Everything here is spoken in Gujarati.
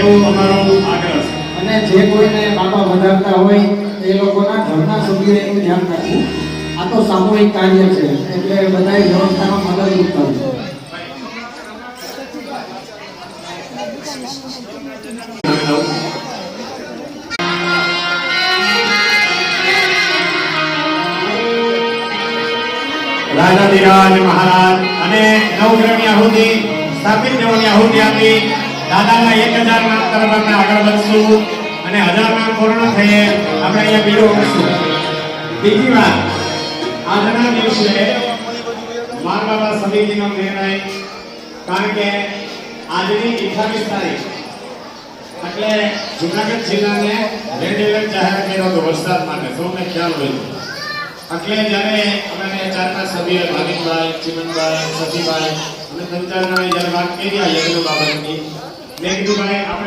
એવું અમારો આગ્રહ છે. અને જે કોઈને બાપા વધારતા હોય એ લોકોના ઘરના સભ્યોએ એનું ધ્યાન રાખવું. આ તો સામૂહિક કાર્ય છે એટલે બધાએ વ્યવસ્થામાં મદદરૂપ થવું. રાજાધિરાજ મહારાજ અને નવગ્રહની આહુતિ સ્થાપિત દેવોની આહુતિ આપી દાદાના 1000 નામ તરફ આપણે આગળ વધશું અને 1000 નામ પૂર્ણ થઈએ આપણે અહીંયા બીજો ઉઠશું. બીજી વાત, આજના દિવસે માનવાલા સમિતિનો નિર્ણય, કારણ કે આજની 28 તારીખ એટલે જુનાગઢ જિલ્લાને રેડ એલર્ટ જાહેર કર્યો હતો વરસાદ માટે, સૌને ખ્યાલ હોય. એટલે જ્યારે અમે 4-5 સભ્યો ભાવિકભાઈ, ચિમનભાઈ, સતીભાઈ અને 3-4 જણાએ જ્યારે વાત કરી આ યજ્ઞ બાબતની, મેં કીધું ભાઈ આપણે